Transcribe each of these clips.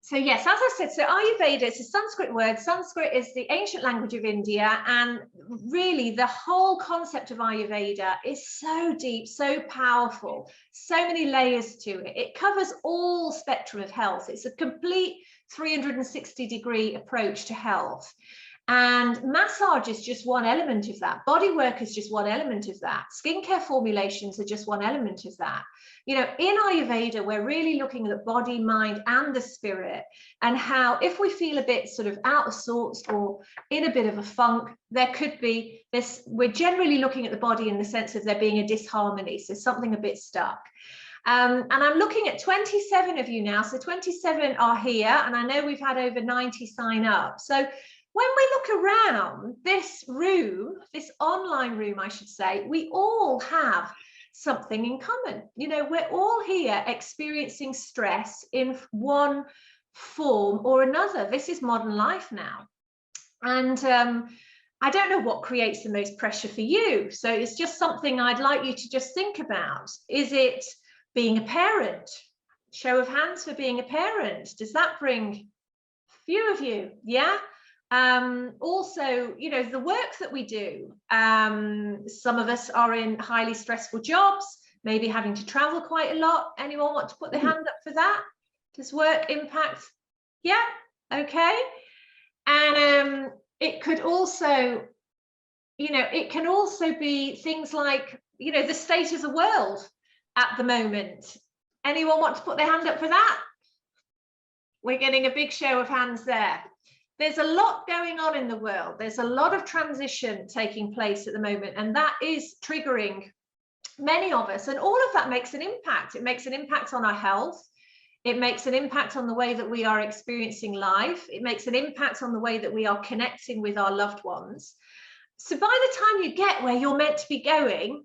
So yes, as I said, so Ayurveda, it's a Sanskrit word. Sanskrit is the ancient language of India, and really the whole concept of Ayurveda is so deep, so powerful, so many layers to it. It covers all spectrum of health. It's a complete 360-degree approach to health. And massage is just one element of that. Bodywork is just one element of that. Skincare formulations are just one element of that. You know, in Ayurveda, we're really looking at the body, mind, and the spirit, and how if we feel a bit sort of out of sorts or in a bit of a funk, there could be this, we're generally looking at the body in the sense of there being a disharmony, so something a bit stuck. And I'm looking at 27 of you now, so 27 are here, and I know we've had over 90 sign up. So when we look around this room, this online room, I should say, we all have something in common. You know, we're all here experiencing stress in one form or another. This is modern life now. And I don't know what creates the most pressure for you. So it's just something I'd like you to just think about. Is it being a parent? Show of hands for being a parent. Does that bring a few of you? Yeah. Also, you know, the work that we do, some of us are in highly stressful jobs, maybe having to travel quite a lot. Anyone want to put their hand up for that? Does work impact? Yeah, okay. And it could also, you know, it can also be things like, you know, the state of the world at the moment. Anyone want to put their hand up for that? We're getting a big show of hands there. There's a lot going on in the world. There's a lot of transition taking place at the moment, and that is triggering many of us. And all of that makes an impact. It makes an impact on our health. It makes an impact on the way that we are experiencing life. It makes an impact on the way that we are connecting with our loved ones. So by the time you get where you're meant to be going,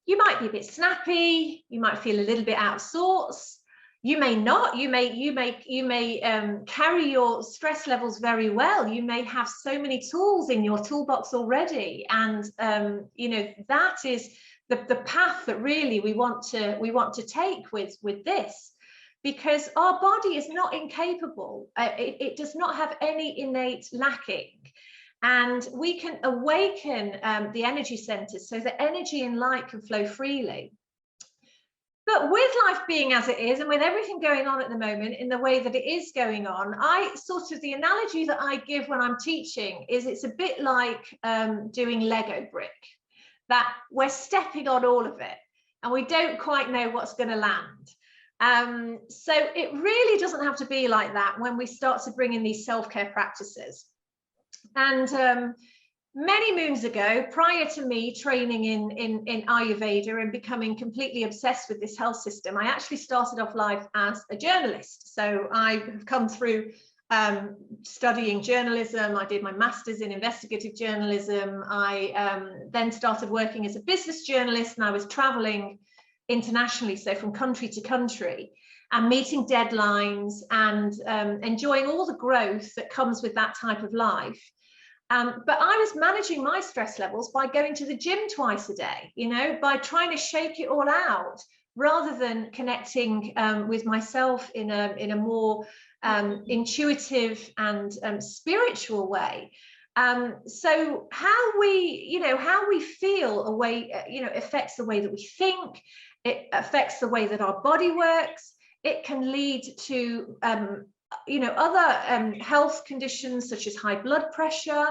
you might be a bit snappy. You might feel a little bit out of sorts. You may not, you may carry your stress levels very well. You may have so many tools in your toolbox already. And, you know, that is the path that really we want to take with this, because our body is not incapable. It does not have any innate lacking. And we can awaken the energy centers so that energy and light can flow freely. But with life being as it is, and with everything going on at the moment in the way that it is going on, the analogy that I give when I'm teaching is it's a bit like doing Lego brick, that we're stepping on all of it and we don't quite know what's going to land. So it really doesn't have to be like that when we start to bring in these self-care practices. And many moons ago, prior to me training in Ayurveda and becoming completely obsessed with this health system, I actually started off life as a journalist. So I have come through studying journalism. I did my master's in investigative journalism. I then started working as a business journalist, and I was traveling internationally, so from country to country, and meeting deadlines and enjoying all the growth that comes with that type of life. But I was managing my stress levels by going to the gym twice a day, you know, by trying to shake it all out rather than connecting with myself in a more intuitive and spiritual way. So how we feel affects the way that we think. It affects the way that our body works. It can lead to other health conditions such as high blood pressure.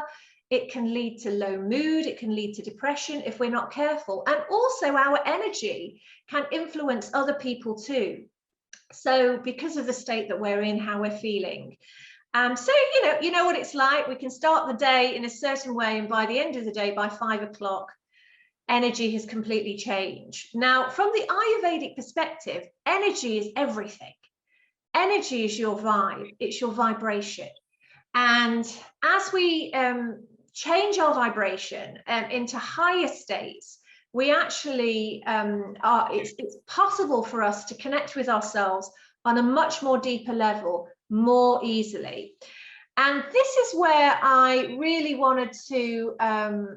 It can lead to low mood. It can lead to depression if we're not careful. And also our energy can influence other people too. So because of the state that we're in, how we're feeling. So, you know what it's like. We can start the day in a certain way, and by the end of the day, by 5 o'clock, energy has completely changed. Now, from the Ayurvedic perspective, energy is everything. Energy is your vibe, it's your vibration. And as we change our vibration into higher states, we actually it's possible for us to connect with ourselves on a much more deeper level, more easily. And this is where I really wanted to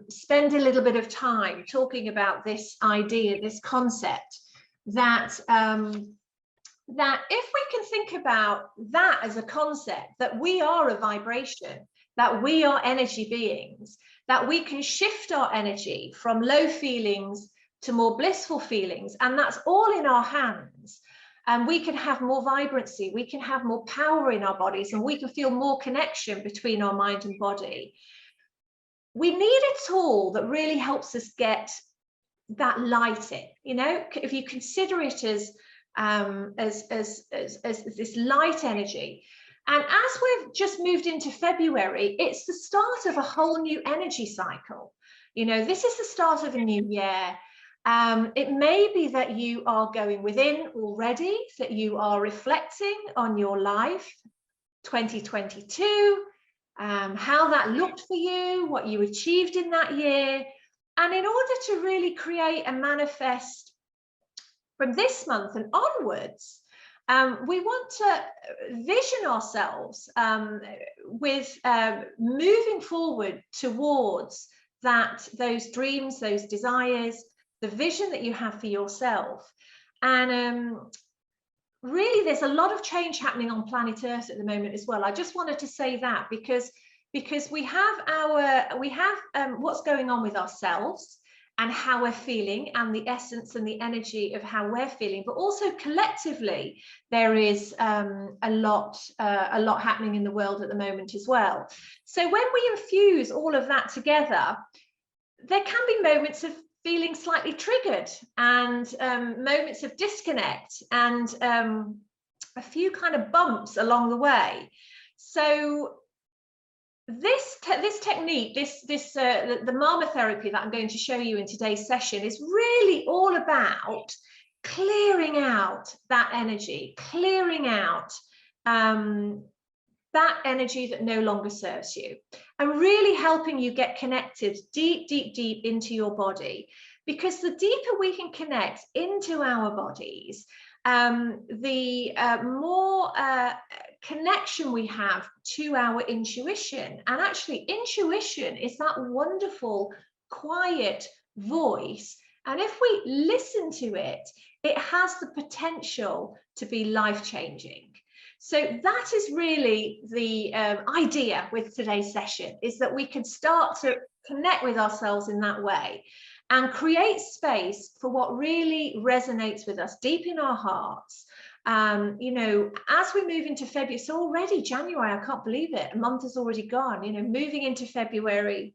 spend a little bit of time talking about this idea, this concept, that that if we can think about that as a concept, that we are a vibration, that we are energy beings, that we can shift our energy from low feelings to more blissful feelings, and that's all in our hands. And we can have more vibrancy, we can have more power in our bodies, and we can feel more connection between our mind and body. We need a tool that really helps us get that light in. You know, if you consider it as this light energy. And as we've just moved into February, it's the start of a whole new energy cycle. You know, this is the start of a new year. It may be that you are going within already, that you are reflecting on your life, 2022, how that looked for you, what you achieved in that year. And in order to really create and manifest from this month and onwards, we want to vision ourselves with moving forward towards those dreams, those desires, the vision that you have for yourself. And really, there's a lot of change happening on planet Earth at the moment as well. I just wanted to say that because we have what's going on with ourselves and how we're feeling, and the essence and the energy of how we're feeling, but also collectively there is a lot happening in the world at the moment as well. So when we infuse all of that together, there can be moments of feeling slightly triggered, and moments of disconnect, and a few kind of bumps along the way. So this technique, the marma therapy that I'm going to show you in today's session, is really all about clearing out that energy, clearing out that energy that no longer serves you, and really helping you get connected deep, deep, deep into your body. Because the deeper we can connect into our bodies, the more connection we have to our intuition. And actually, intuition is that wonderful, quiet voice. And if we listen to it, it has the potential to be life-changing. So that is really the idea with today's session, is that we can start to connect with ourselves in that way and create space for what really resonates with us deep in our hearts. You know, as we move into February, so already January, I can't believe it, a month has already gone, you know, moving into February,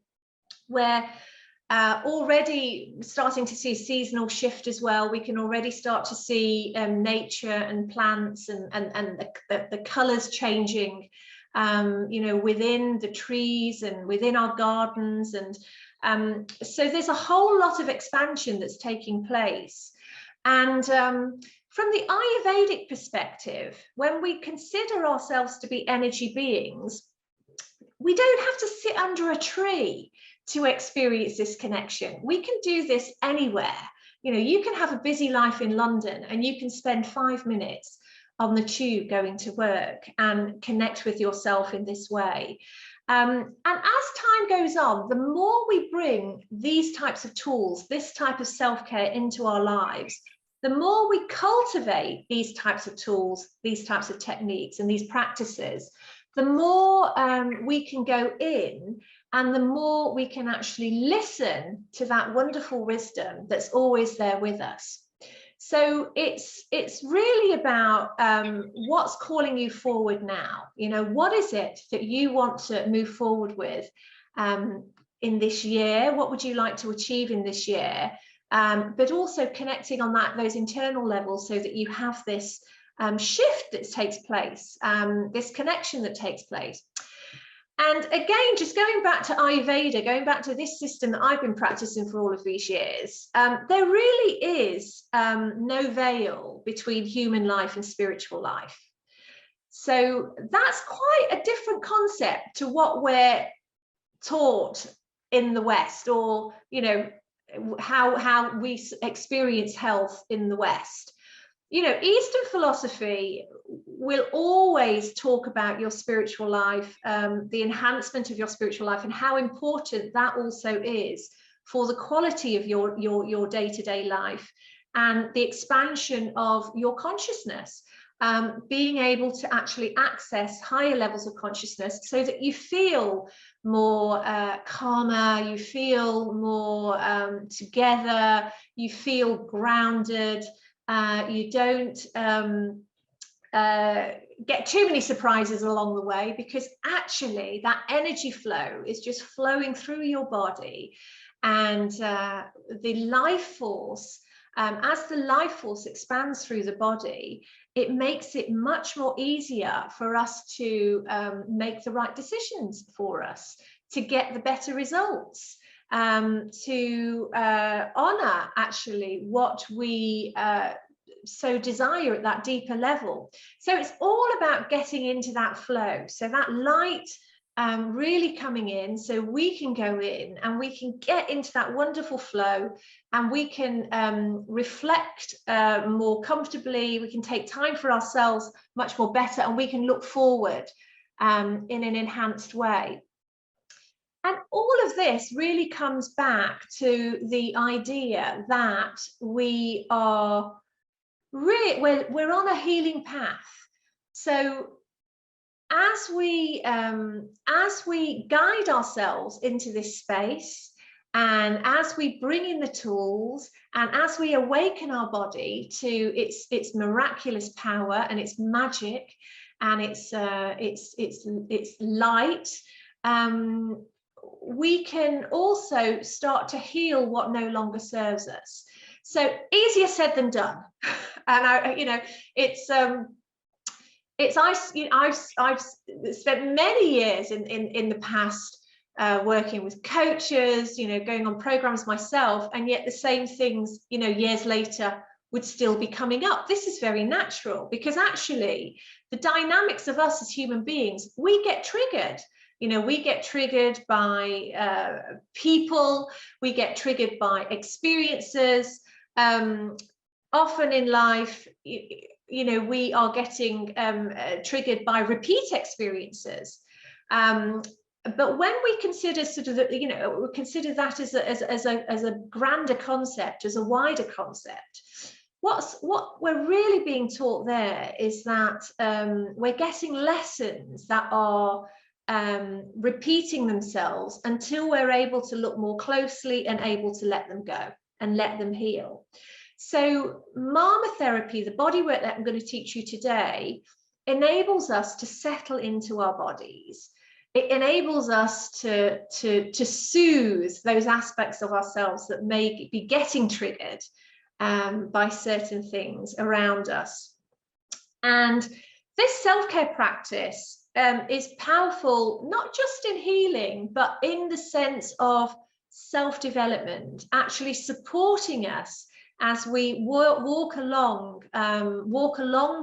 where already starting to see a seasonal shift as well. We can already start to see nature and plants and the colors changing, you know, within the trees and within our gardens. And so there's a whole lot of expansion that's taking place. And from the Ayurvedic perspective, when we consider ourselves to be energy beings, we don't have to sit under a tree to experience this connection. We can do this anywhere. You know, you can have a busy life in London and you can spend 5 minutes on the tube going to work and connect with yourself in this way. And as time goes on, the more we bring these types of tools, this type of self-care into our lives, the more we cultivate these types of tools, these types of techniques and these practices, the more we can go in, and the more we can actually listen to that wonderful wisdom that's always there with us. So it's really about what's calling you forward now. You know, what is it that you want to move forward with in this year? What would you like to achieve in this year? But also connecting on those internal levels, so that you have this shift that takes place, this connection that takes place. And again, just going back to Ayurveda, going back to this system that I've been practicing for all of these years, there really is no veil between human life and spiritual life. So that's quite a different concept to what we're taught in the West, or, you know, how we experience health in the West. You know, Eastern philosophy will always talk about your spiritual life, the enhancement of your spiritual life, and how important that also is for the quality of your day-to-day life and the expansion of your consciousness. being able to actually access higher levels of consciousness so that you feel more calmer, you feel more together, you feel grounded, you don't get too many surprises along the way, because actually that energy flow is just flowing through your body, and the life force, as the life force expands through the body, it makes it much more easier for us to make the right decisions for us, to get the better results, to honor actually what we so desire at that deeper level. So it's all about getting into that flow, so that light really coming in, so we can go in and we can get into that wonderful flow, and we can reflect more comfortably, we can take time for ourselves much more better, and we can look forward in an enhanced way. And all of this really comes back to the idea that we are really, we're on a healing path. So as we guide ourselves into this space, and as we bring in the tools, and as we awaken our body to its miraculous power and its magic and its light, we can also start to heal what no longer serves us. So easier said than done. And I've spent many years in the past working with coaches, going on programs myself, and yet the same things, years later would still be coming up. This is very natural, because actually the dynamics of us as human beings, we get triggered. We get triggered by people, we get triggered by experiences. Often in life, we are getting triggered by repeat experiences. But when we consider we consider that as a grander concept, as a wider concept, what we're really being taught there is that we're getting lessons that are repeating themselves until we're able to look more closely and able to let them go and let them heal. So marma therapy, the bodywork that I'm going to teach you today, enables us to settle into our bodies. It enables us to soothe those aspects of ourselves that may be getting triggered by certain things around us. And this self-care practice is powerful, not just in healing, but in the sense of self-development, actually supporting us as we walk along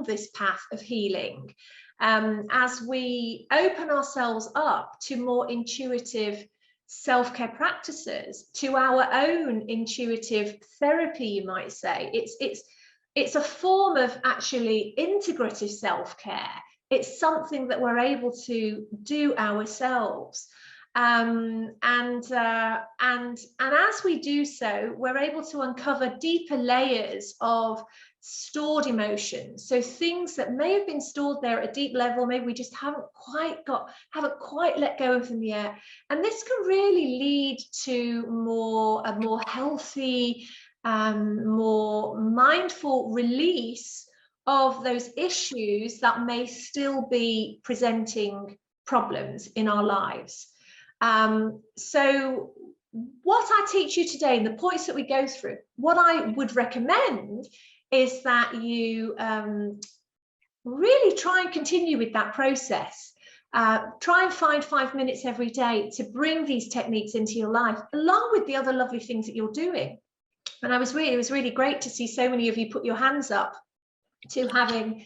this path of healing, as we open ourselves up to more intuitive self-care practices, to our own intuitive therapy, you might say. It's a form of actually integrative self-care. It's something that we're able to do ourselves. And as we do so, we're able to uncover deeper layers of stored emotions. So things that may have been stored there at a deep level, maybe we just haven't quite let go of them yet. And this can really lead to a more healthy, more mindful release of those issues that may still be presenting problems in our lives. So what I teach you today and the points that we go through, what I would recommend is that you really try and continue with that process. Try and find 5 minutes every day to bring these techniques into your life, along with the other lovely things that you're doing. And it was really great to see so many of you put your hands up to having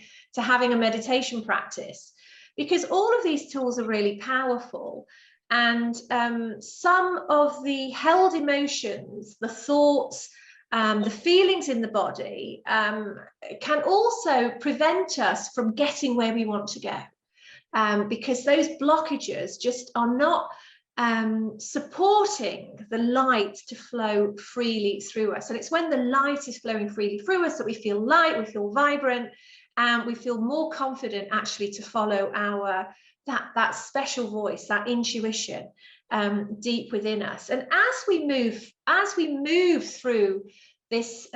a meditation practice, because all of these tools are really powerful. And some of the held emotions, the thoughts, the feelings in the body can also prevent us from getting where we want to go, because those blockages just are not supporting the light to flow freely through us. And it's when the light is flowing freely through us that we feel light, we feel vibrant, and we feel more confident actually to follow our that special voice, that intuition deep within us. And as we move through this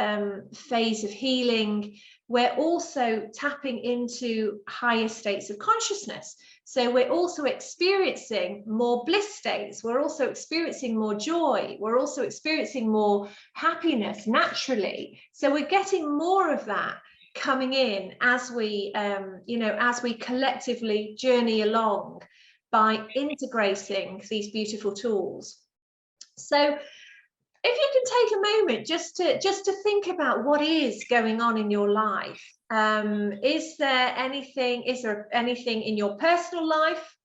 phase of healing, we're also tapping into higher states of consciousness. So we're also experiencing more bliss states. We're also experiencing more joy. We're also experiencing more happiness naturally. So we're getting more of that coming in as we, as we collectively journey along by integrating these beautiful tools. So if you can take a moment just to think about what is going on in your life. Is there anything in your personal life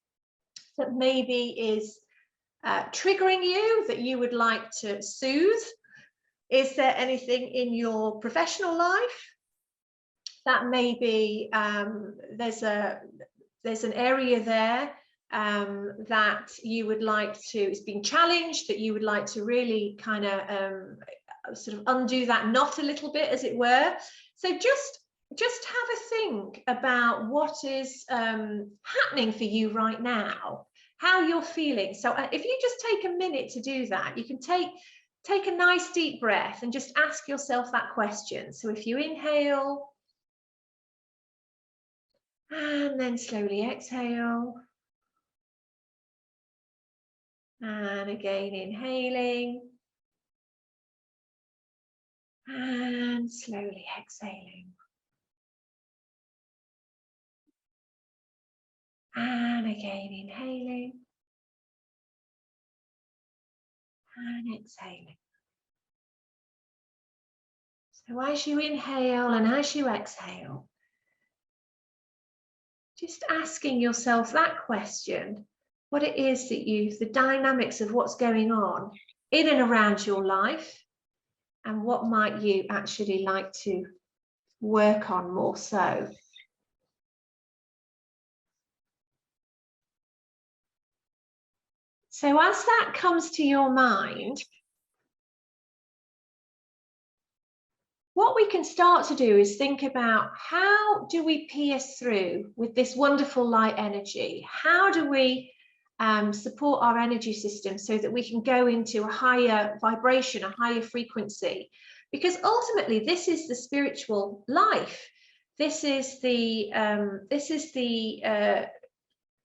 that maybe is triggering you that you would like to soothe? Is there anything in your professional life that maybe there's an area there that you would like to, it's being challenged, that you would like to really kind of sort of undo that knot a little bit, as it were? So just have a think about what is happening for you right now, how you're feeling. So if you just take a minute to do that, you can take a nice deep breath and just ask yourself that question. So if you inhale and then slowly exhale, and again inhaling and slowly exhaling, and again inhaling and exhaling. So as you inhale and as you exhale, just asking yourself that question, what it is that the dynamics of what's going on in and around your life, and what might you actually like to work on more so. So as that comes to your mind, what we can start to do is think about, how do we pierce through with this wonderful light energy? How do we support our energy system so that we can go into a higher vibration, a higher frequency? Because ultimately this is the spiritual life. This is the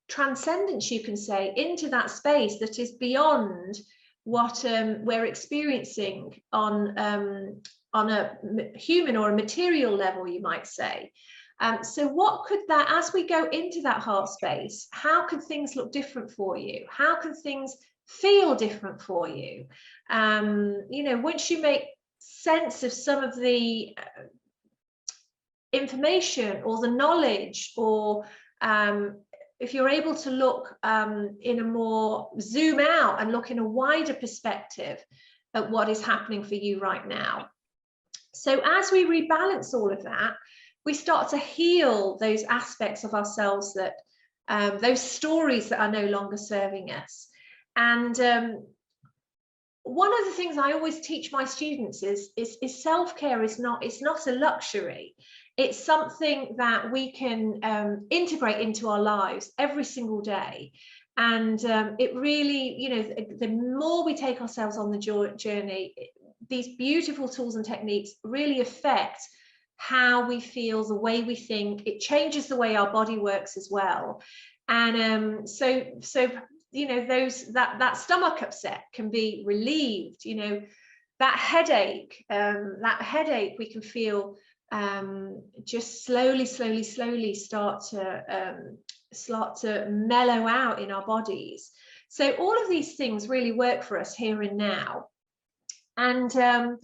transcendence, you can say, into that space that is beyond what we're experiencing on a human or a material level, you might say. So what could that, as we go into that heart space, how could things look different for you? How can things feel different for you? Once you make sense of some of the information or the knowledge, or if you're able to look in a more zoom out and look in a wider perspective at what is happening for you right now. So as we rebalance all of that, we start to heal those aspects of ourselves, that those stories that are no longer serving us. And one of the things I always teach my students is self-care is not a luxury. It's something that we can integrate into our lives every single day. And it really, the more we take ourselves on the journey, these beautiful tools and techniques really affect how we feel, the way we think. It changes the way our body works as well. And so that stomach upset can be relieved. That headache we can feel just slowly start to mellow out in our bodies. So all of these things really work for us here and now. And there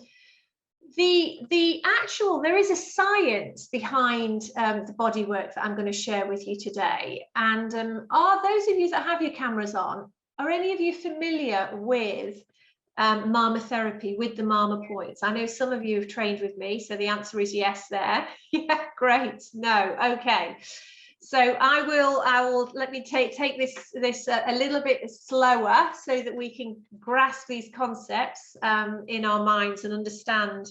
is a science behind the body work that I'm going to share with you today. And are those of you that have your cameras on, are any of you familiar with marma therapy, with the marma points? I know some of you have trained with me, so the answer is yes there. Yeah, great. No, okay. So I will let me take this a little bit slower so that we can grasp these concepts in our minds and understand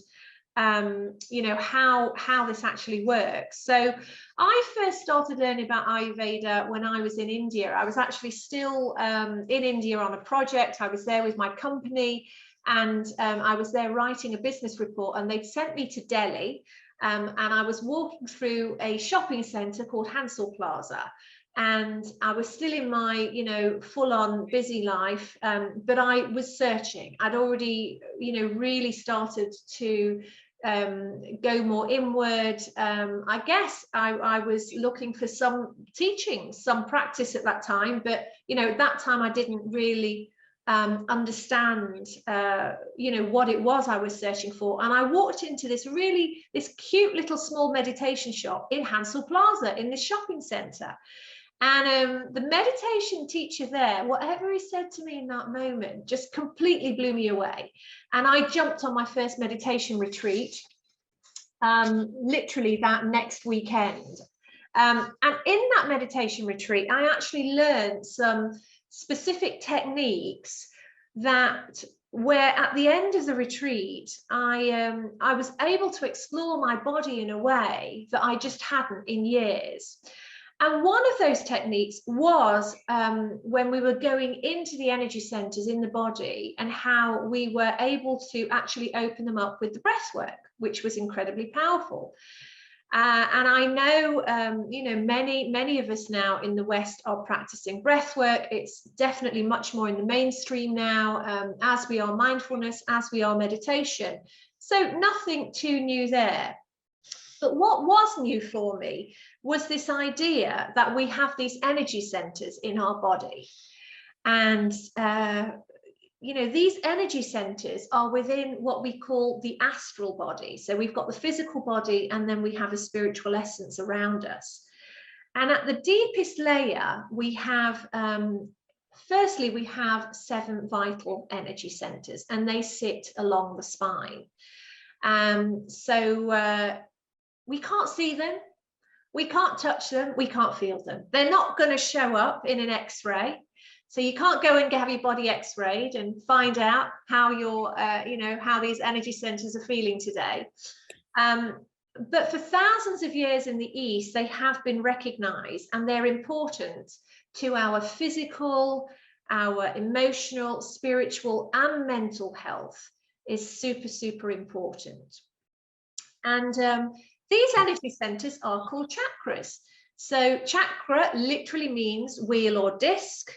you know, how this actually works. So I first started learning about Ayurveda when I was in India. I was actually still in India on a project. I was there with my company, and I was there writing a business report, and they'd sent me to Delhi, and I was walking through a shopping centre called Hansel Plaza. And I was still in my, you know, full-on busy life, but I was searching. I'd already, you know, really started to go more inward. I guess I was looking for some teaching, some practice at that time, but, you know, at that time I didn't really understand, you know, what it was I was searching for. And I walked into this cute little small meditation shop in Hansel Plaza in this shopping centre. And the meditation teacher there, whatever he said to me in that moment, just completely blew me away. And I jumped on my first meditation retreat, literally that next weekend. And in that meditation retreat, I actually learned some specific techniques that, where at the end of the retreat, I was able to explore my body in a way that I just hadn't in years. And one of those techniques was when we were going into the energy centers in the body, and how we were able to actually open them up with the breath work, which was incredibly powerful. And I know, you know, many of us now in the West are practicing breath work. It's definitely much more in the mainstream now, as we are mindfulness, as we are meditation. So nothing too new there. But what was new for me was this idea that we have these energy centers in our body. And, you know, these energy centers are within what we call the astral body. So we've got the physical body, and then we have a spiritual essence around us. And at the deepest layer, we have, firstly, we have 7 vital energy centers, and they sit along the spine. So we can't see them, we can't touch them, we can't feel them. They're not going to show up in an X-ray. So you can't go and have your body X-rayed and find out how your, you know, how these energy centers are feeling today. But for thousands of years in the East, they have been recognized, and they're important to our physical, our emotional, spiritual, and mental health is super, super important. And these energy centers are called chakras. So chakra literally means wheel or disc,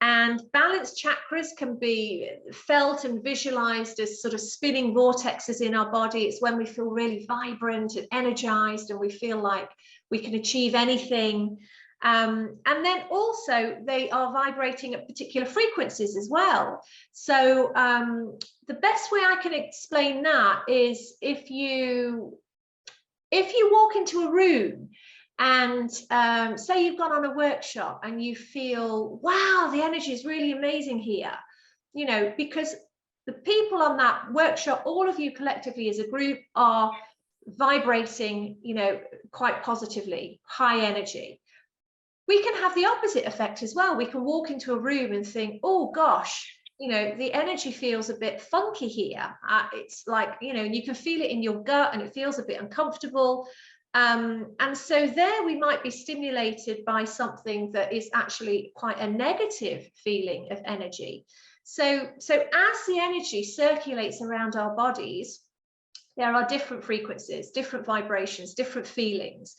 and balanced chakras can be felt and visualized as sort of spinning vortexes in our body. It's when we feel really vibrant and energized, and we feel like we can achieve anything. And then also they are vibrating at particular frequencies as well. So the best way I can explain that is if you walk into a room and say you've gone on a workshop and you feel, wow, the energy is really amazing here, you know, because the people on that workshop, all of you collectively as a group, are vibrating, you know, quite positively, high energy. We can have the opposite effect as well. We can walk into a room and think, oh gosh, you know, the energy feels a bit funky here. It's like, you know, you can feel it in your gut and it feels a bit uncomfortable. And so there we might be stimulated by something that is actually quite a negative feeling of energy. So as the energy circulates around our bodies, there are different frequencies, different vibrations, different feelings.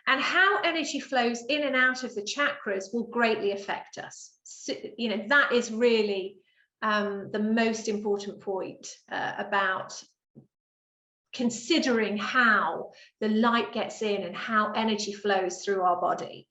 And how energy flows in and out of the chakras will greatly affect us. So, you know, that is really the most important point about considering how the light gets in and how energy flows through our body.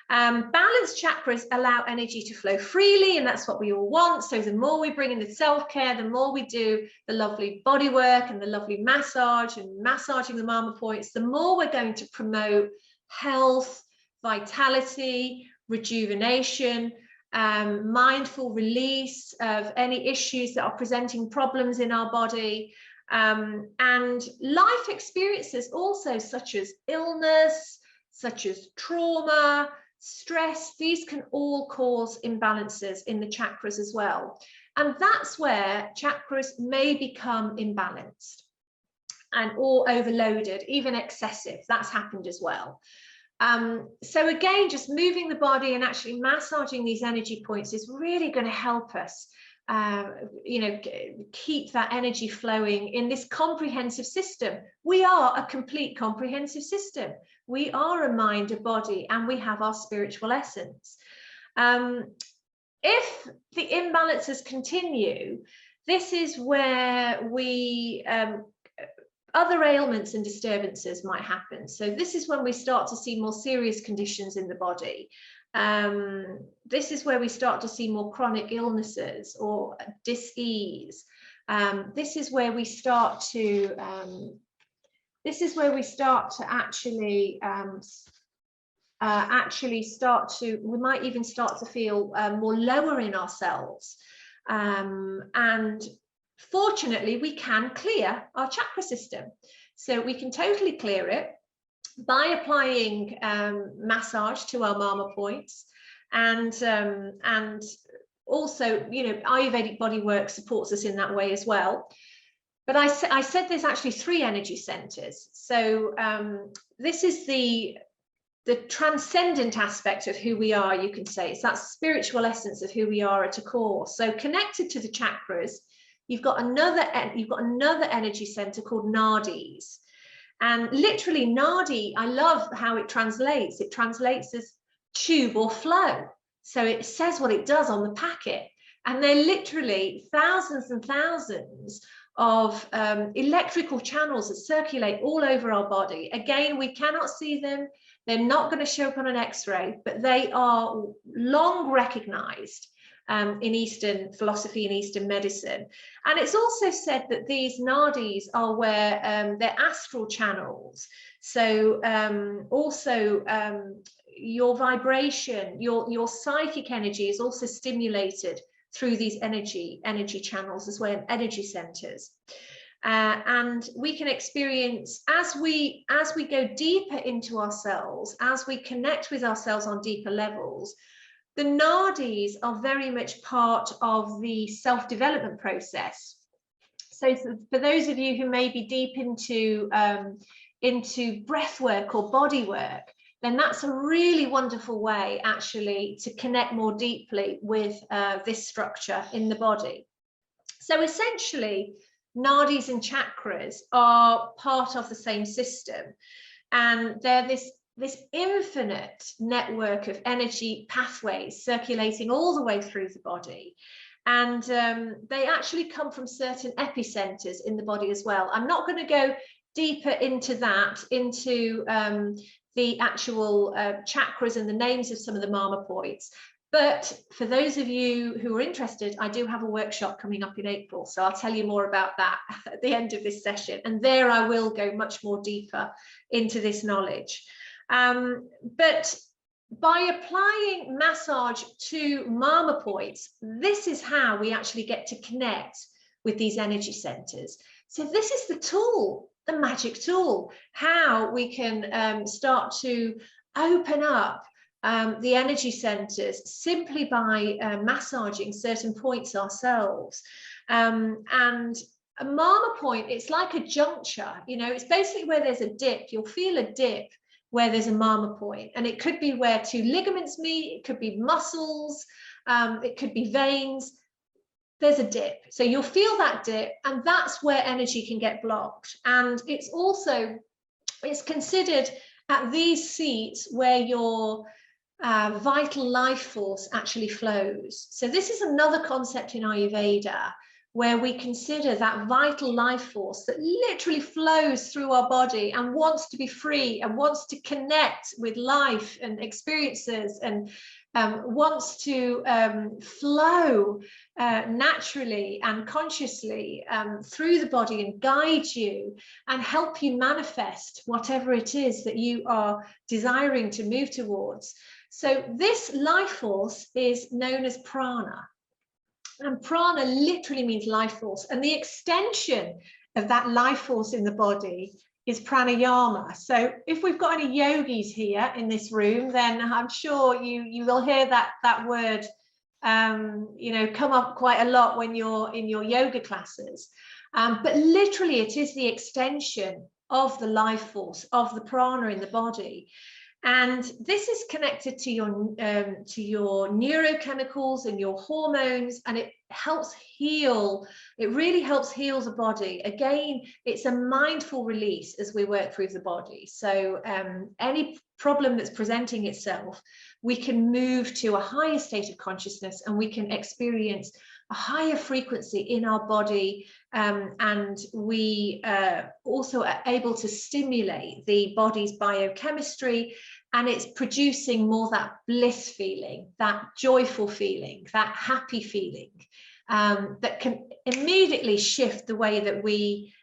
Balanced chakras allow energy to flow freely, and that's what we all want. So the more we bring in the self-care, the more we do the lovely body work and the lovely massage and massaging the marma points, the more we're going to promote health, vitality, rejuvenation, mindful release of any issues that are presenting problems in our body, and life experiences also, such as illness, such as trauma, stress. These can all cause imbalances in the chakras as well, and that's where chakras may become imbalanced. or overloaded, even excessive. That's happened as well. So again, just moving the body and actually massaging these energy points is really going to help us, you know, keep that energy flowing in this comprehensive system. We are a complete comprehensive system. We are a mind, a body, and we have our spiritual essence. If the imbalances continue, this is where we other ailments and disturbances might happen. So this is when we start to see more serious conditions in the body. This is where we start to see more chronic illnesses or dis-ease. This is where we start to we might even start to feel more lower in ourselves. And fortunately, we can clear our chakra system. So we can totally clear it by applying massage to our marma points. And also, you know, Ayurvedic Bodywork supports us in that way as well. But I said there's actually 3 energy centers. So this is the transcendent aspect of who we are, you can say. It's that spiritual essence of who we are at a core. So connected to the chakras, you've got another energy center called nadis. And literally nadi, I love how it translates. It translates as tube or flow. So it says what it does on the packet. And they're literally thousands and thousands of electrical channels that circulate all over our body. Again, we cannot see them. They're not going to show up on an X-ray, but they are long recognized in Eastern philosophy and Eastern medicine. And it's also said that these nadis are where they're astral channels. So your vibration, your psychic energy is also stimulated through these energy channels as well, energy centers. And we can experience, as we go deeper into ourselves, as we connect with ourselves on deeper levels, the nadis are very much part of the self-development process. So for those of you who may be deep into breath work or body work, then that's a really wonderful way actually to connect more deeply with this structure in the body. So essentially, nadis and chakras are part of the same system, and they're this infinite network of energy pathways circulating all the way through the body. And they actually come from certain epicenters in the body as well. I'm not going to go deeper into that, into the actual chakras and the names of some of the marma points. But for those of you who are interested, I do have a workshop coming up in April, so I'll tell you more about that at the end of this session. And there I will go much more deeper into this knowledge. But by applying massage to marma points, this is how we actually get to connect with these energy centers. So this is the tool, the magic tool, how we can start to open up the energy centers simply by massaging certain points ourselves. And a marma point, it's like a juncture, you know, it's basically where there's a dip. You'll feel a dip where there's a marma point, and it could be where 2 ligaments meet, it could be muscles, it could be veins. There's a dip, so you'll feel that dip, and that's where energy can get blocked. And it's considered at these seats where your vital life force actually flows. So this is another concept in Ayurveda, where we consider that vital life force that literally flows through our body and wants to be free and wants to connect with life and experiences, and wants to flow naturally and consciously through the body and guide you and help you manifest whatever it is that you are desiring to move towards. So this life force is known as prana. And prana literally means life force. And the extension of that life force in the body is pranayama. So if we've got any yogis here in this room, then I'm sure you will hear that word you know, come up quite a lot when you're in your yoga classes. But literally it is the extension of the life force, of the prana in the body. And this is connected to your neurochemicals and your hormones, and it helps heal. It really helps heal the body. Again, it's a mindful release as we work through the body. So any problem that's presenting itself, we can move to a higher state of consciousness, and we can experience a higher frequency in our body, and we also are able to stimulate the body's biochemistry, and it's producing more that bliss feeling, that joyful feeling, that happy feeling, that can immediately shift the way that we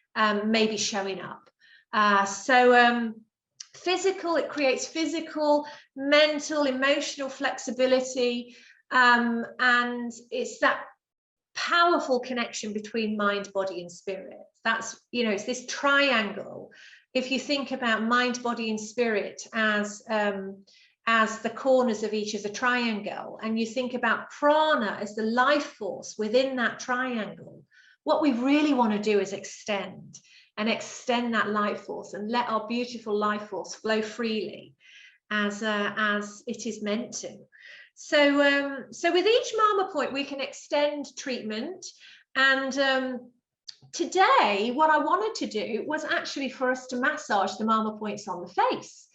may be showing up. Physical, it creates physical, mental, emotional flexibility, and it's that powerful connection between mind, body, and spirit. That's, you know, it's this triangle. If you think about mind, body, and spirit as the corners of each of the triangle, and you think about prana as the life force within that triangle, what we really want to do is extend that life force and let our beautiful life force flow freely as it is meant to. So with each marma point, we can extend treatment. And today, what I wanted to do was actually for us to massage the marma points on the face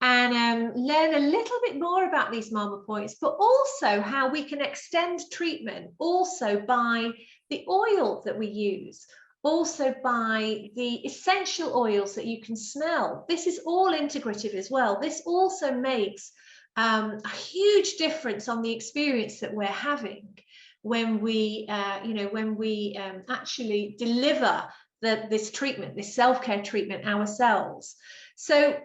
and learn a little bit more about these marma points, but also how we can extend treatment also by the oil that we use, also by the essential oils that you can smell. This is all integrative as well. This also makes a huge difference on the experience that we're having when we, actually deliver this treatment, this self-care treatment ourselves. So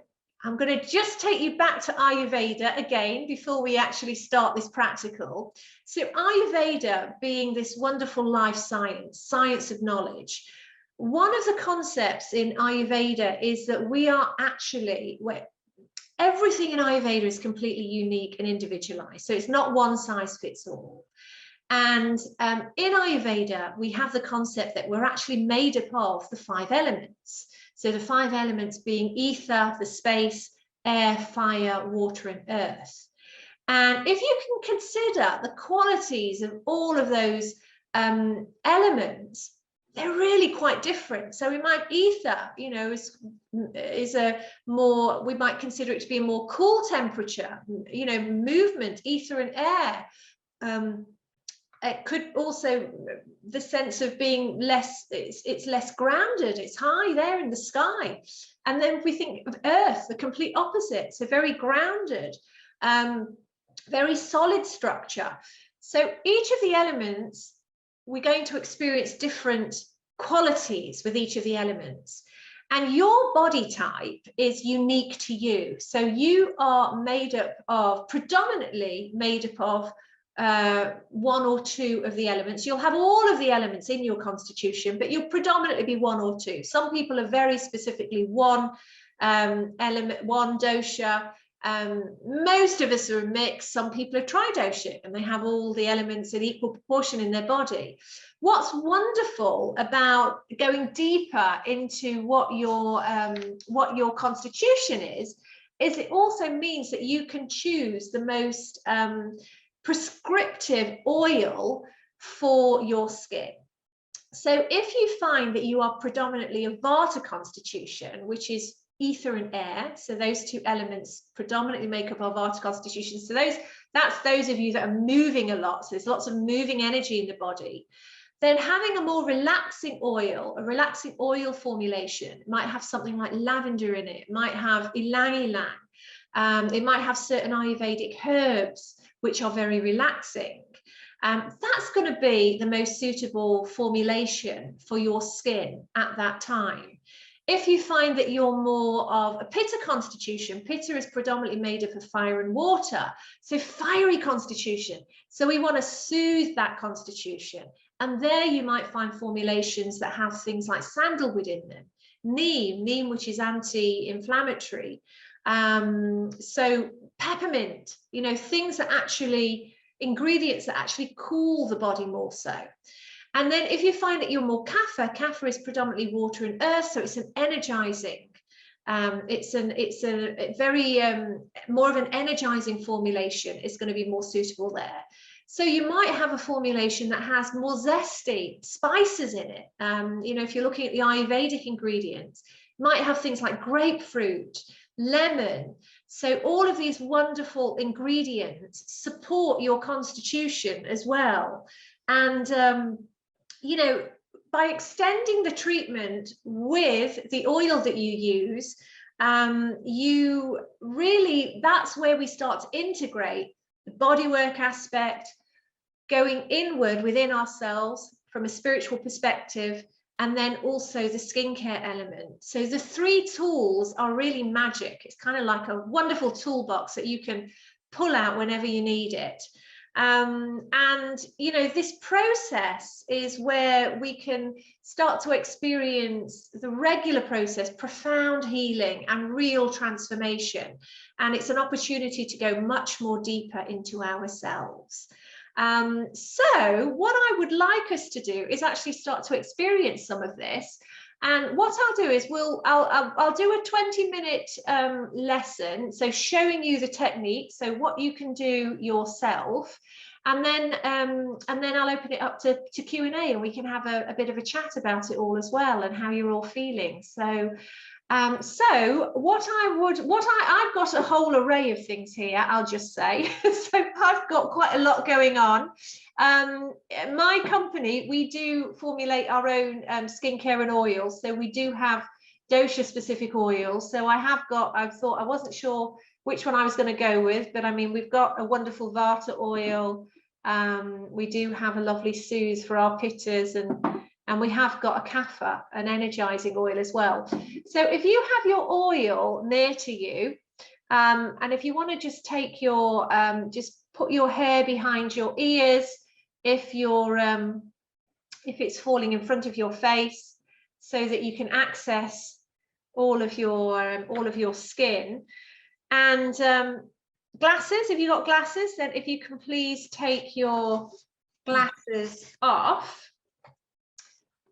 I'm going to just take you back to Ayurveda again before we actually start this practical. So Ayurveda being this wonderful life science, science of knowledge, one of the concepts in Ayurveda is that we are actually, everything in Ayurveda is completely unique and individualized. So it's not one size fits all. And in Ayurveda, we have the concept that we're actually made up of the 5 elements. So the 5 elements being ether, the space, air, fire, water, and earth. And if you can consider the qualities of all of those elements, they're really quite different. So we might ether, you know, is a more, we might consider it to be a more cool temperature, you know, movement, ether and air. It could also, the sense of being less, it's less grounded, it's high there in the sky. And then if we think of earth, the complete opposite, so very grounded, very solid structure. So each of the elements, we're going to experience different qualities with each of the elements. And your body type is unique to you. So you are made up of, predominantly made up of 1 or 2 of the elements. You'll have all of the elements in your constitution, but you'll predominantly be 1 or 2. Some people are very specifically 1 element, 1 dosha. Most of us are a mix. Some people are Tri-Dosha and they have all the elements in equal proportion in their body. What's wonderful about going deeper into what your constitution is it also means that you can choose the most prescriptive oil for your skin. So if you find that you are predominantly a Vata constitution, which is ether and air, so those 2 elements predominantly make up our Vata constitution. So that's those of you that are moving a lot, so there's lots of moving energy in the body. Then having a more relaxing oil formulation, it might have something like lavender in it, might have ylang-ylang, it might have certain Ayurvedic herbs which are very relaxing. That's going to be the most suitable formulation for your skin at that time. If you find that you're more of a Pitta constitution, Pitta is predominantly made up of fire and water, so fiery constitution. So we want to soothe that constitution. And there you might find formulations that have things like sandalwood in them, neem, which is anti-inflammatory. So peppermint, you know, things that actually, ingredients that actually cool the body more so. And then if you find that you're more kapha is predominantly water and earth, so it's an energizing. It's a very more of an energizing formulation is going to be more suitable there. So you might have a formulation that has more zesty spices in it. You know, if you're looking at the Ayurvedic ingredients, it might have things like grapefruit, lemon. So all of these wonderful ingredients support your constitution as well. And, you know, by extending the treatment with the oil that you use, you really, that's where we start to integrate the bodywork aspect, going inward within ourselves from a spiritual perspective, and then also the skincare element. So the three tools are really magic. It's kind of like a wonderful toolbox that you can pull out whenever you need it. And, you know, this process is where we can start to experience the regular process, profound healing and real transformation. And it's an opportunity to go much more deeper into ourselves. So what I would like us to do is actually start to experience some of this. And what I'll do is I'll do a 20-minute lesson, so showing you the technique, so what you can do yourself, and then I'll open it up to Q&A, and we can have a bit of a chat about it all as well, and how you're all feeling. So so I've got a whole array of things here, I'll just say. So I've got quite a lot going on. My company, we do formulate our own skincare and oils. So we do have dosha specific oils. So I thought, I wasn't sure which one I was going to go with, but I mean, we've got a wonderful Vata oil. We do have a lovely soothe for our pittas, and we have got a kapha, an energizing oil as well. So if you have your oil near to you, and if you want to just take your, just put your hair behind your ears, if it's falling in front of your face, so that you can access all of your skin. And glasses, if you've got glasses, then if you can please take your glasses off.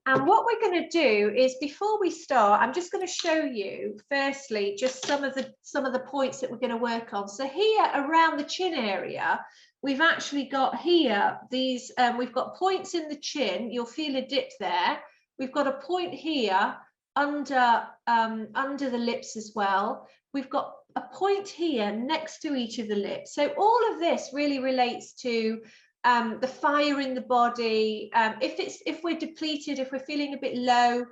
And what we're going to do is, before we start, I'm just going to show you firstly just some of the points that we're going to work on. So here around the chin area, we've actually got here these we've got points in the chin. You'll feel a dip there. We've got a point here under the lips as well. We've got a point here next to each of the lips. So all of this really relates to the fire in the body. If we're depleted, if we're feeling a bit low,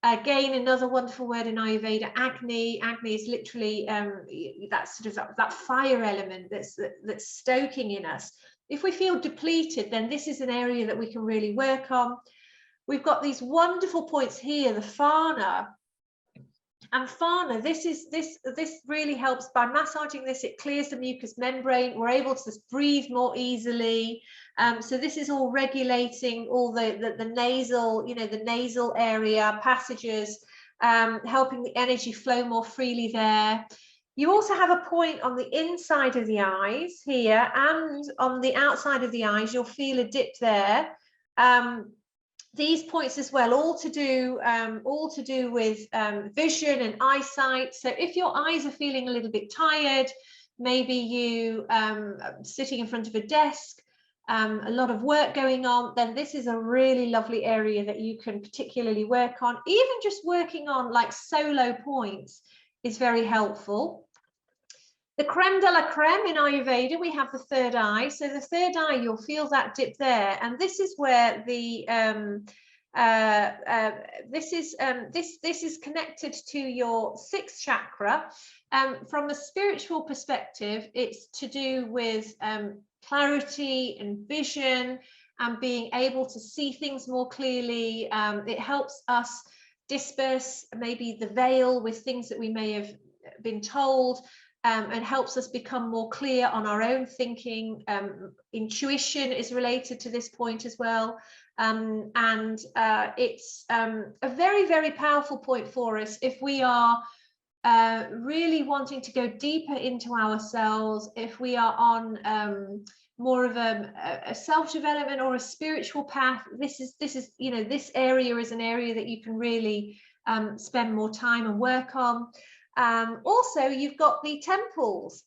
again, another wonderful word in Ayurveda, Agni. Agni is literally that sort of that fire element that's stoking in us. If we feel depleted, then this is an area that we can really work on. We've got these wonderful points here, the Fana. And Fana, this really helps by massaging this. It clears the mucous membrane. We're able to breathe more easily. So this is all regulating all the nasal, you know, the nasal area passages, helping the energy flow more freely there. You also have a point on the inside of the eyes here, and on the outside of the eyes, you'll feel a dip there. These points as well, all to do with vision and eyesight. So if your eyes are feeling a little bit tired, maybe you sitting in front of a desk, a lot of work going on, then this is a really lovely area that you can particularly work on. Even just working on like solo points is very helpful. The creme de la creme in Ayurveda, we have the third eye. So the third eye, you'll feel that dip there, and this is where the this is connected to your sixth chakra. From a spiritual perspective, it's to do with clarity and vision and being able to see things more clearly. It helps us disperse maybe the veil with things that we may have been told. And helps us become more clear on our own thinking. Intuition is related to this point as well. And it's a very, very powerful point for us if we are really wanting to go deeper into ourselves, if we are on more of a self-development or a spiritual path, this is, you know, this area is an area that you can really spend more time and work on. Also, you've got the temples.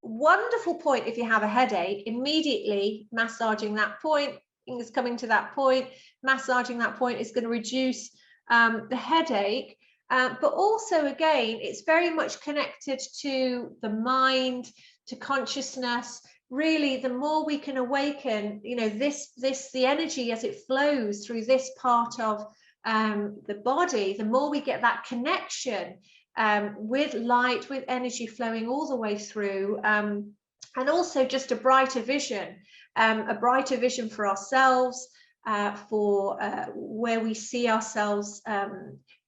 Wonderful point if you have a headache, immediately massaging that point, fingers coming to that point, massaging that point is going to reduce the headache. But also, again, it's very much connected to the mind, to consciousness. Really, the more we can awaken, you know, the energy as it flows through this part of the body, the more we get that connection with light, with energy flowing all the way through, and also just a brighter vision for ourselves, for where we see ourselves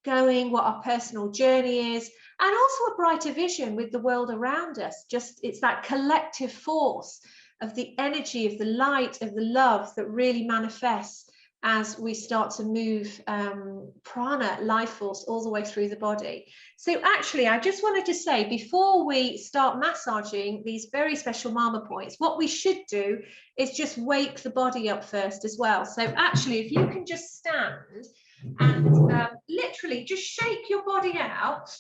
going, what our personal journey is, and also a brighter vision with the world around us. Just, it's that collective force of the energy, of the light, of the love that really manifests as we start to move prana, life force, all the way through the body. So actually, I just wanted to say, before we start massaging these very special marma points, what we should do is just wake the body up first as well. So actually, if you can just stand and literally just shake your body out,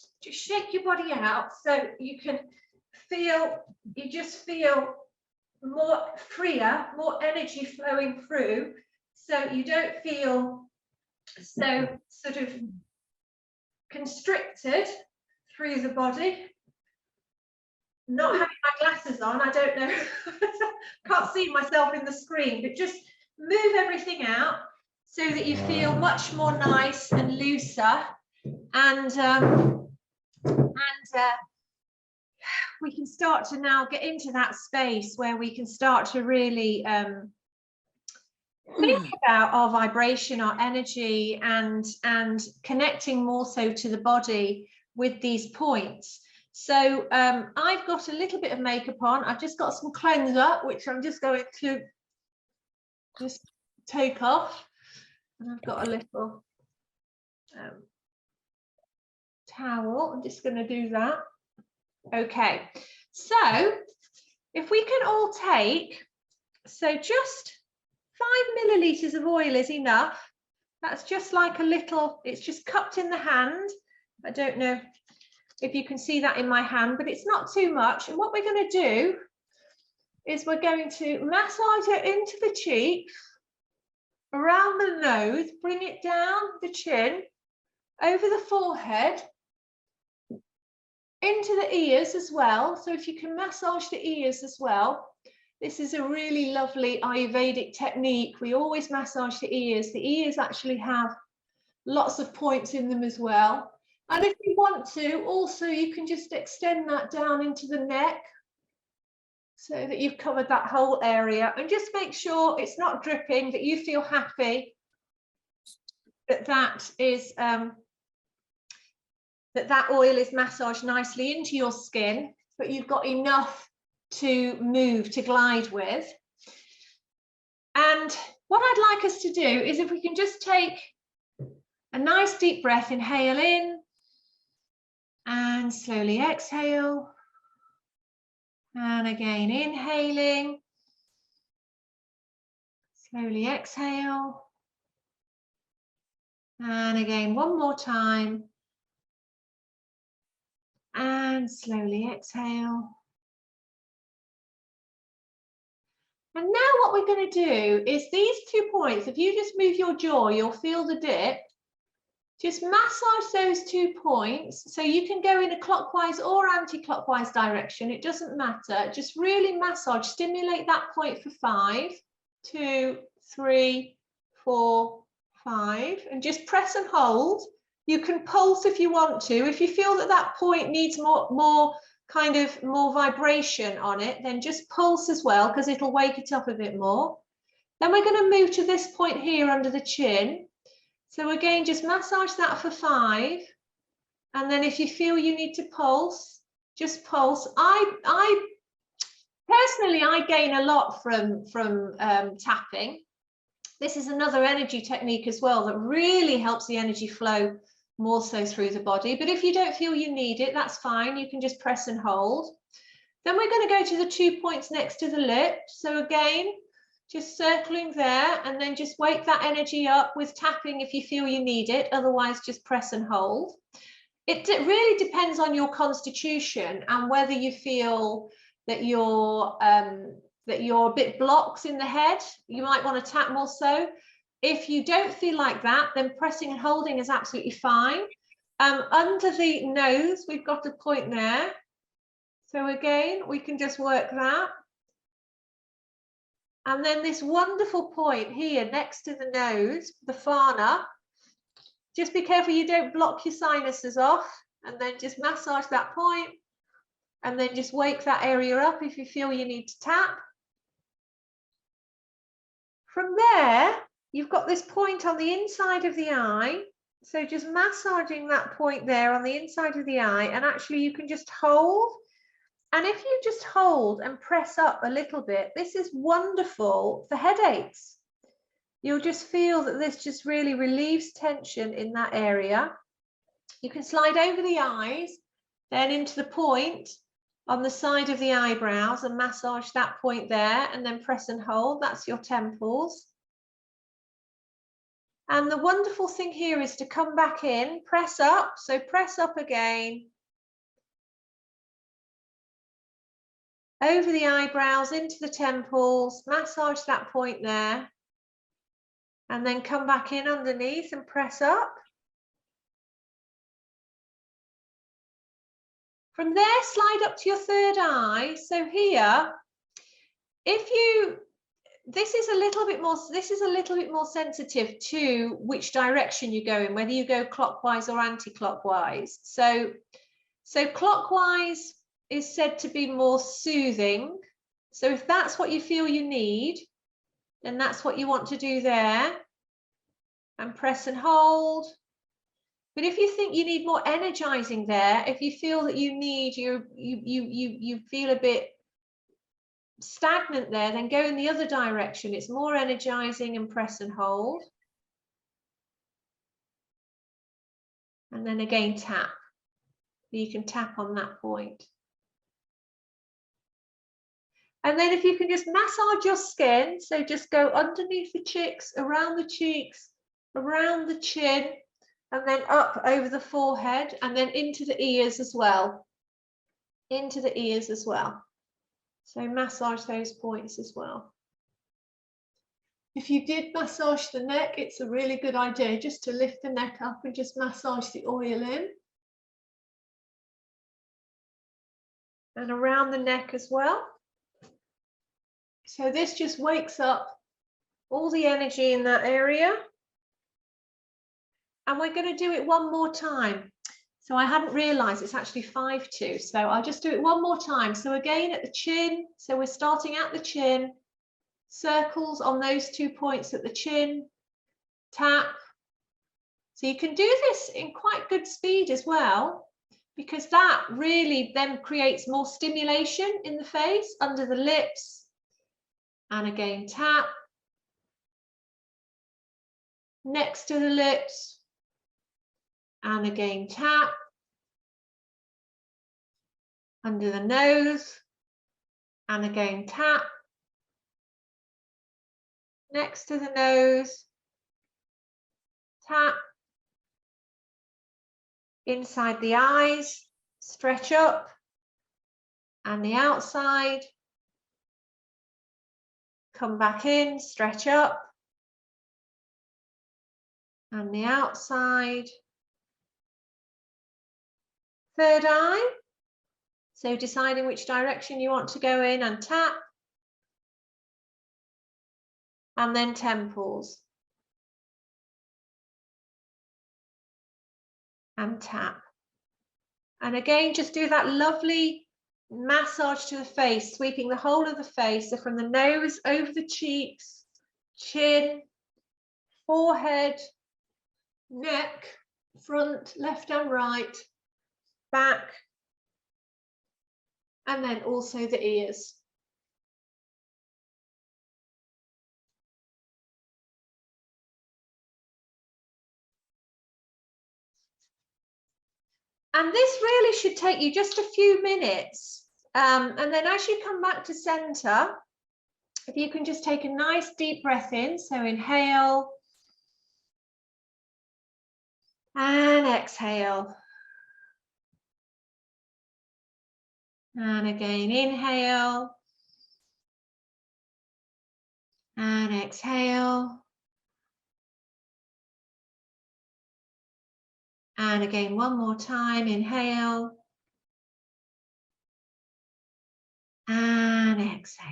so you can feel, you just feel more freer, more energy flowing through, so you don't feel so sort of constricted through the body. Not having my glasses on, I don't know, can't see myself in the screen, but just move everything out so that you feel much more nice and looser, and we can start to now get into that space where we can start to really think about our vibration, our energy, and connecting more so to the body with these points. So I've got a little bit of makeup on. I've just got some cleanser, which I'm just going to just take off. And I've got a little towel. I'm just going to do that. Okay, so if we can all take, so just 5 milliliters of oil is enough. That's just like a little, it's just cupped in the hand. I don't know if you can see that in my hand, but it's not too much. And what we're going to do is we're going to massage it into the cheeks, around the nose, bring it down the chin, over the forehead, into the ears as well. So if you can massage the ears as well. This is a really lovely Ayurvedic technique. We always massage the ears. The ears actually have lots of points in them as well. And if you want to, also you can just extend that down into the neck so that you've covered that whole area, and just make sure it's not dripping, that you feel happy that that is that oil is massaged nicely into your skin, but you've got enough to move, to glide with. And what I'd like us to do is, if we can just take a nice deep breath, inhale in and slowly exhale, and again inhaling, slowly exhale, and again one more time, and slowly exhale. And now what we're going to do is these 2 points, if you just move your jaw, you'll feel the dip. Just massage those 2 points. So you can go in a clockwise or anti-clockwise direction. It doesn't matter. Just really massage, stimulate that point for 5, 2, 3, 4, 5, and just press and hold. You can pulse if you want to. If you feel that that point needs more vibration on it, then just pulse as well, because it'll wake it up a bit more. Then we're going to move to this point here under the chin. So again, just massage that for 5, and then if you feel you need to pulse, just pulse. I personally, I gain a lot from tapping. This is another energy technique as well that really helps the energy flow more so through the body. But if you don't feel you need it, that's fine. You can just press and hold. Then we're going to go to the 2 points next to the lip. So again, just circling there, and then just wake that energy up with tapping if you feel you need it. Otherwise, just press and hold. It really depends on your constitution and whether you feel that you're a bit blocked in the head. You might want to tap more so. If you don't feel like that, then pressing and holding is absolutely fine. Under the nose, we've got a point there. So again, we can just work that. And then this wonderful point here next to the nose, the fana. Just be careful you don't block your sinuses off, and then just massage that point, and then just wake that area up if you feel you need to tap. From there, you've got this point on the inside of the eye. So just massaging that point there on the inside of the eye, and actually you can just hold. And if you just hold and press up a little bit, this is wonderful for headaches. You'll just feel that this just really relieves tension in that area. You can slide over the eyes, then into the point on the side of the eyebrows and massage that point there, and then press and hold. That's your temples. And the wonderful thing here is to come back in, press up. So press up again. Over the eyebrows, into the temples, massage that point there. And then come back in underneath and press up. From there, slide up to your third eye. So here, this is a little bit more sensitive to which direction you go in, whether you go clockwise or anti-clockwise. So clockwise is said to be more soothing. So if that's what you feel you need, then that's what you want to do there. And press and hold. But if you think you need more energizing there, if you feel that you need, you feel a bit stagnant there, then go in the other direction. It's more energizing, and press and hold. And then again, tap. You can tap on that point. And then if you can just massage your skin, so just go underneath the cheeks, around the cheeks, around the chin, and then up over the forehead, and then into the ears as well. Into the ears as well. So massage those points as well. If you did massage the neck, it's a really good idea just to lift the neck up and just massage the oil in. And around the neck as well. So this just wakes up all the energy in that area. And we're going to do it one more time. So I hadn't realized it's actually 5-2. So I'll just do it one more time. So again at the chin. So we're starting at the chin. Circles on those 2 points at the chin. Tap. So you can do this in quite good speed as well, because that really then creates more stimulation in the face, under the lips. And again, tap. Next to the lips. And again, tap. Under the nose. And again, tap. Next to the nose. Tap. Inside the eyes. Stretch up. And the outside. Come back in, stretch up. And the outside. Third eye. So deciding which direction you want to go in, and tap. And then temples. And tap. And again, just do that lovely massage to the face, sweeping the whole of the face. So from the nose over the cheeks, chin, forehead, neck, front, left and right, back, and then also the ears. And this really should take you just a few minutes. And then as you come back to center, if you can just take a nice deep breath in. So inhale and exhale. And again, inhale and exhale. And again, one more time, inhale and exhale.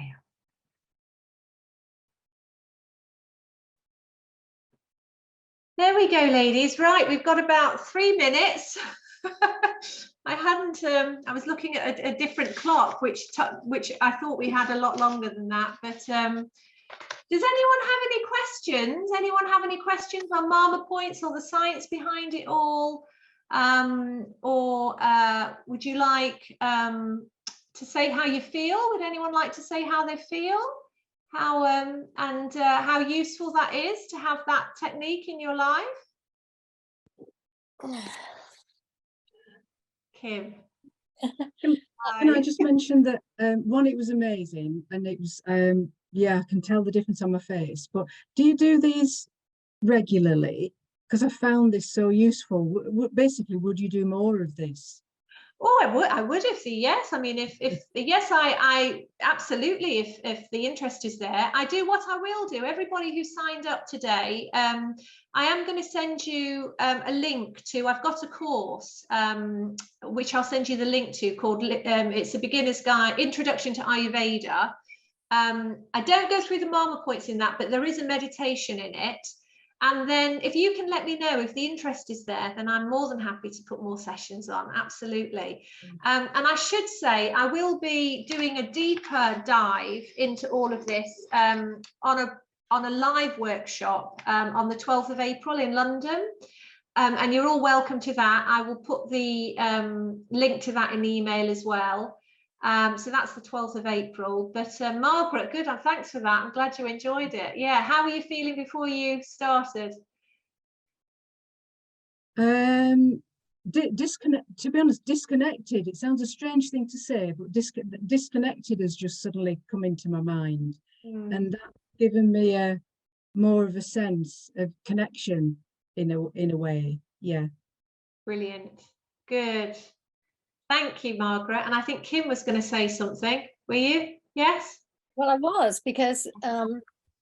There we go, ladies. Right, we've got about 3 minutes. I was looking at a different clock, which I thought we had a lot longer than that. But does anyone have any questions? Anyone have any questions on marma points or the science behind it all? Or would you like to say how you feel? Would anyone like to say how they feel? How useful that is to have that technique in your life? Kim. Can I just mention that one, it was amazing, and it was yeah, I can tell the difference on my face. But do you do these regularly? Because I found this so useful. Basically, would you do more of this? Oh, I would if yes. I mean, if yes, I absolutely. If the interest is there, I do. What I will do, everybody who signed up today, I am going to send you a link to. I've got a course which I'll send you the link to, called it's a beginner's guide, Introduction to Ayurveda. I don't go through the marma points in that, but there is a meditation in it. And then if you can let me know if the interest is there, then I'm more than happy to put more sessions on. Absolutely. And I should say, I will be doing a deeper dive into all of this on a live workshop on the 12th of April in London. And you're all welcome to that. I will put the link to that in the email as well. So that's the 12th of April. But Margaret, good, thanks for that. I'm glad you enjoyed it. Yeah, how were you feeling before you started? To be honest, disconnected. It sounds a strange thing to say, but disconnected has just suddenly come into my mind. And that's given me a more of a sense of connection in a way. Yeah. Brilliant. Good. Thank you, Margaret. And I think Kim was going to say something. Were you? Yes? Well, I was, because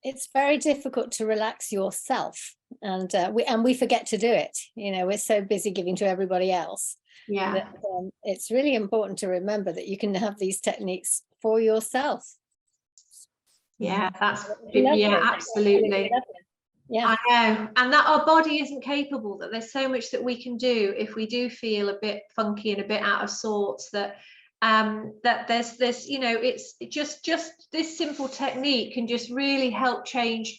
it's very difficult to relax yourself, and we forget to do it. You know, we're so busy giving to everybody else. Yeah. That, it's really important to remember that you can have these techniques for yourself. Yeah, yeah, absolutely. Yeah, I know, and that our body isn't capable, that there's so much that we can do if we do feel a bit funky and a bit out of sorts, that there's this, you know, it's just this simple technique can just really help change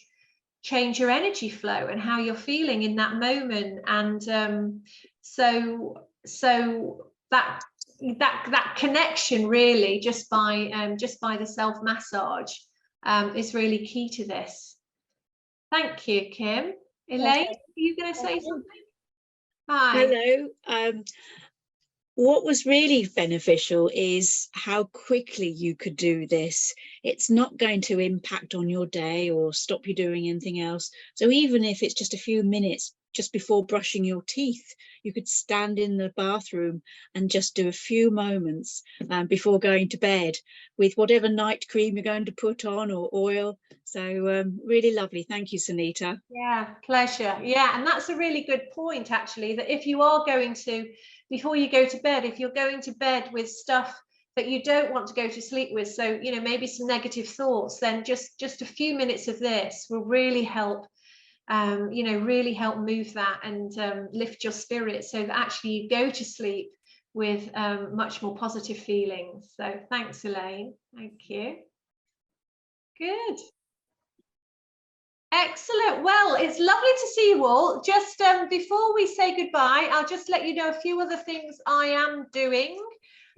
your energy flow and how you're feeling in that moment. And so that connection really just by the self massage is really key to this. Thank you, Kim. Elaine, are you going to say something? Hi. Hello. What was really beneficial is how quickly you could do this. It's not going to impact on your day or stop you doing anything else. So even if it's just a few minutes just before brushing your teeth, you could stand in the bathroom and just do a few moments before going to bed with whatever night cream you're going to put on or oil. So really lovely. Thank you, Sunita. Yeah, pleasure. Yeah, and that's a really good point, actually, that if you are going to, before you go to bed, if you're going to bed with stuff that you don't want to go to sleep with, so, you know, maybe some negative thoughts, then just a few minutes of this will really help, you know, really help move that and lift your spirit, so that actually you go to sleep with much more positive feelings. So thanks, Elaine. Thank you. Good. Excellent. Well, it's lovely to see you all. Just before we say goodbye, I'll just let you know a few other things I am doing.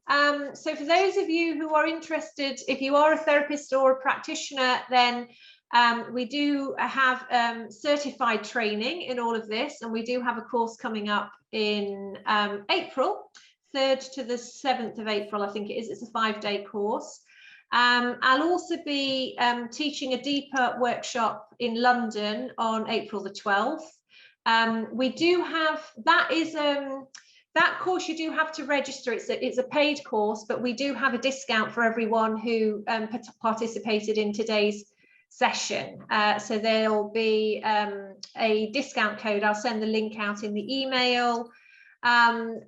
So for those of you who are interested, if you are a therapist or a practitioner, then we do have certified training in all of this, and we do have a course coming up in April 3rd to the 7th of April, I think it is. It's a 5-day course. I'll also be teaching a deeper workshop in London on April the 12th. We do have, that course you do have to register. It's a paid course, but we do have a discount for everyone who participated in today's session. So there'll be a discount code. I'll send the link out in the email. And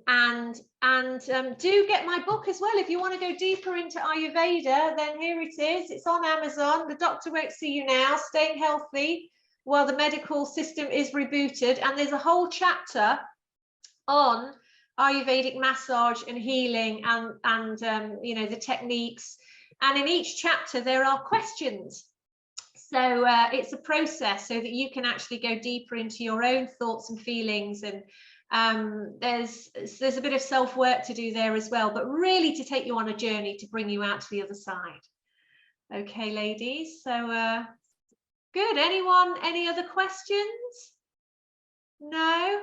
do get my book as well. If you want to go deeper into Ayurveda, then here it is. It's on Amazon. The Doctor Won't See You Now, Staying Healthy While the Medical System is Rebooted. And there's a whole chapter on Ayurvedic massage and healing and you know, the techniques. And in each chapter, there are questions. So it's a process so that you can actually go deeper into your own thoughts and feelings, and there's a bit of self-work to do there as well, but really to take you on a journey to bring you out to the other side. Okay, ladies, so good. Any other questions? No?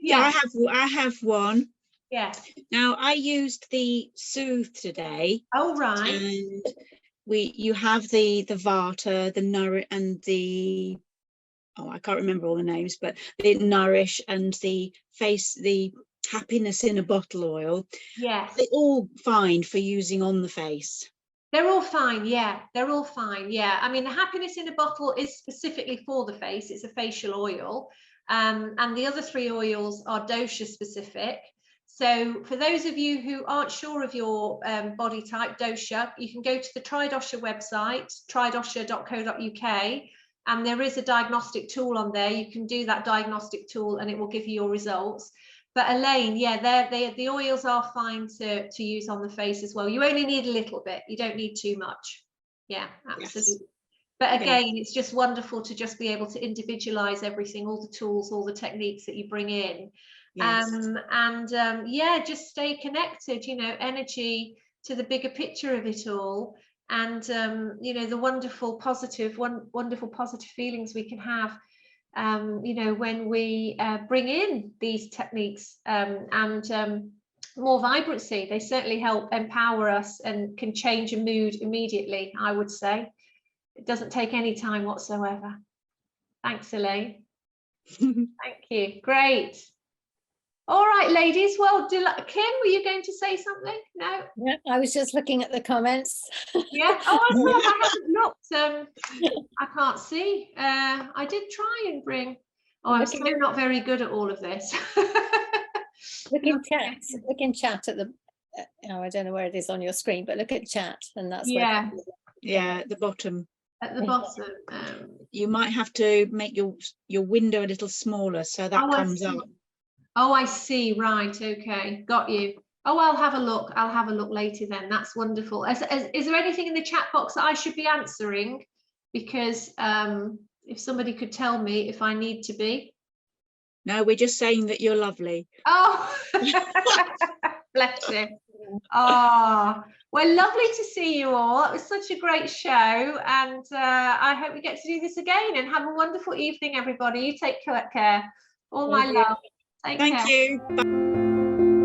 Yeah, I have one. Yes. Now, I used the Soothe today. Oh, right. And you have the Vata, the Nourish, and the, oh, I can't remember all the names, but the Nourish and the Happiness in a Bottle oil. Yes. They're all fine for using on the face. They're all fine, yeah. They're all fine, yeah. I mean, the Happiness in a Bottle is specifically for the face. It's a facial oil. And the other 3 oils are dosha specific. So for those of you who aren't sure of your body type, dosha, you can go to the Tri-Dosha website, tridosha.co.uk, and there is a diagnostic tool on there. You can do that diagnostic tool and it will give you your results. But Elaine, yeah, the oils are fine to use on the face as well. You only need a little bit. You don't need too much. Yeah, absolutely. Yes. But again, it's just wonderful to just be able to individualize everything, all the tools, all the techniques that you bring in. Yes. Yeah, just stay connected, you know, energy to the bigger picture of it all. And, you know, the wonderful positive feelings we can have, you know, when we bring in these techniques and more vibrancy. They certainly help empower us and can change a mood immediately, I would say. It doesn't take any time whatsoever. Thanks, Elaine. Thank you. Great. All right, ladies. Well, Kim, were you going to say something? No? Yeah, I was just looking at the comments. Yeah. Oh, I thought I haven't looked. I can't see. I did try and bring. Oh, I'm so not very good at all of this. Look in chat. Look in chat at the. Oh, I don't know where it is on your screen, but look at chat, and that's yeah. Yeah, at the bottom. At the bottom. You might have to make your window a little smaller so that comes up. Oh, I see. Right. Okay. Got you. Oh, I'll have a look. I'll have a look later then. That's wonderful. Is there anything in the chat box that I should be answering? Because if somebody could tell me if I need to be. No, we're just saying that you're lovely. Oh, bless you. Oh, well, lovely to see you all. It was such a great show, and I hope we get to do this again. And have a wonderful evening, everybody. You take care. All my love. Take care. Thank you. Bye.